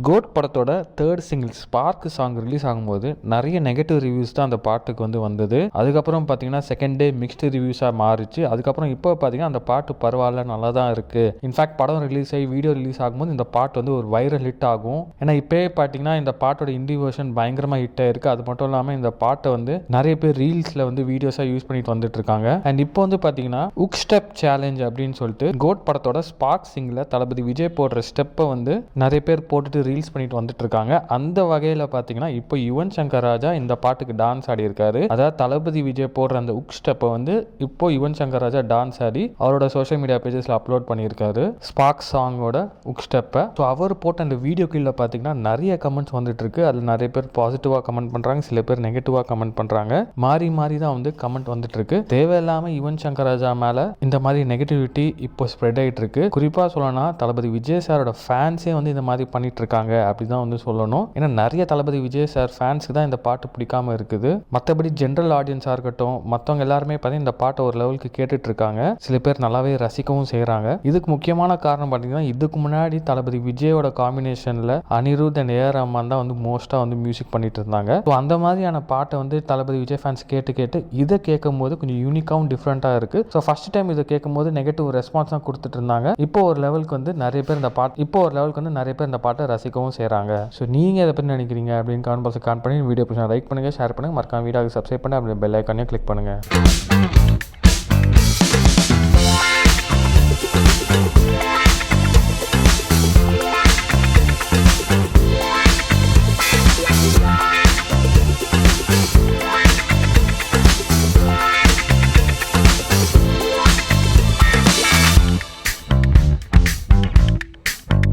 Code படத்தோட third single spark song release ஆகும்போது நிறைய நெகட்டிவ் ரிவ்யூஸ் தான் அந்த பாட்டுக்கு வந்தது. அதுக்கப்புறம் பார்த்தீங்கன்னா செகண்ட் டே மிக்ஸ்டு ரிவ்யூஸாக மாறிச்சு. அதுக்கப்புறம் இப்போ பார்த்தீங்கன்னா அந்த பாட்டு பரவாயில்ல, நல்லா தான் இருக்கு. இன்ஃபேக்ட் படம் ரிலீஸ் ஆகி வீடியோ ரிலீஸ் ஆகும்போது இந்த பாட்டு ஒரு வைரல் ஹிட் ஆகும். ஏன்னா இப்போயே பார்த்தீங்கன்னா இந்த பாட்டோட ஹிந்தி வெர்ஷன் பயங்கரமாக ஹிட் ஆயிருக்கு. அது மட்டும் இல்லாமல் இந்த பாட்டை நிறைய பேர் ரீல்ஸில் வீடியோஸாக யூஸ் பண்ணிட்டு வந்துட்டு இருக்காங்க. அண்ட் இப்போ பார்த்தீங்கன்னா உக் ஸ்டெப் சேலஞ்ச் அப்படின்னு சொல்லிட்டு கோட் படத்தோட ஸ்பார்க் சிங்கில் தளபதி விஜய் போடுற ஸ்டெப்பை நிறைய பேர் போட்டுட்டு ரீல்ஸ் பண்ணிட்டு வந்துட்டு இருக்காங்க. அந்த வகையில் பார்த்தீங்கன்னா இப்போ யுவன் சங்கர் ராஜா இந்த பாட்டுக்கு டான்ஸ் ஆடி இருக்காரு. அதாவது தளபதி விஜய் போடுற அந்த உக் ஸ்டெப்பை இப்போ யுவன் சங்கர் ராஜா டான்ஸ் ஆடி அவரோட சோஷியல் மீடியா பேஜஸ்ல அப்லோட் பண்ணியிருக்காரு. ஸ்பார்க் சாங்கோட உக் ஸ்டெப்பை. ஸோ அவர் போட்ட அந்த வீடியோ கீழே பார்த்தீங்கன்னா நிறைய கமெண்ட்ஸ் வந்துட்டு இருக்கு. அதில் நிறைய பேர் பாசிட்டிவாக கமெண்ட் பண்ணுறாங்க, சில பேர் நெகட்டிவாக கமெண்ட் பண்ணுறாங்க. மாறி மாறி தான் கமெண்ட் வந்துட்டு இருக்கு. தேவையில்லாமல் யுவன் சங்கர் ராஜா மேலே இந்த மாதிரி நெகட்டிவிட்டி இப்போ ஸ்ப்ரெட் ஆகிட்டு இருக்கு. குறிப்பாக சொல்லணும்னா தளபதி விஜய் சாரோட ஃபேன்ஸே இந்த மாதிரி பண்ணிட்டு இருக்காங்க அப்படிதான் சொல்லணும். ஏன்னா நிறைய தளபதி விஜய் சார் ஃபேன்ஸுக்கு தான் இந்த பாட்டு பிடிக்காம இருக்குது. மற்றபடி ஜென்ரல் ஆடியன்ஸாக இருக்கட்டும், மற்றவங்க எல்லாருமே பார்த்தீங்கன்னா இந்த பாட்டை ஒரு லெவலுக்கு கேட்டுட்டு இருக்காங்க. சில பேர் நல்லாவே ரசிக்கவும் செய்கிறாங்க. இதுக்கு முக்கியமான காரணம் பார்த்தீங்கன்னா இதுக்கு முன்னாடி தளபதி விஜயோட காம்பினேஷனில் அனிருத் அண்ட் ஏஆர் ரஹ்மான் தான் மோஸ்ட்டாக மியூசிக் பண்ணிட்டு இருந்தாங்க. ஸோ அந்த மாதிரியான பாட்டை தளபதி விஜய் ஃபேன்ஸ் கேட்டு இதை கேட்கும் போது கொஞ்சம் யூனிக்காகவும் டிஃப்ரெண்ட்டாக இருக்கு. ஸோ ஃபர்ஸ்ட் டைம் இதை கேட்கும் போது நெகட்டிவ் ரெஸ்பான்ஸ் தான் கொடுத்துட்டு இருந்தாங்க. இப்போ ஒரு லெவலுக்கு நிறைய பேர் இந்த பாட்டை ரசிக்கவும் செய்கிறாங்க. ஸோ நீங்கள் இதை பற்றி நினைக்கிறீங்க அப்படின்னு கமெண்ட் பாக்ஸில் கமெண்ட் பண்ணி வீடியோ லைக் பண்ணுங்கள், ஷேர் பண்ணுங்கள், மறக்காம வீடியோக்கு சப்ஸ்கிரைப் பண்ணி அப்படி பெல் ஐக்கானையும் கிளிக் பண்ணுங்கள்.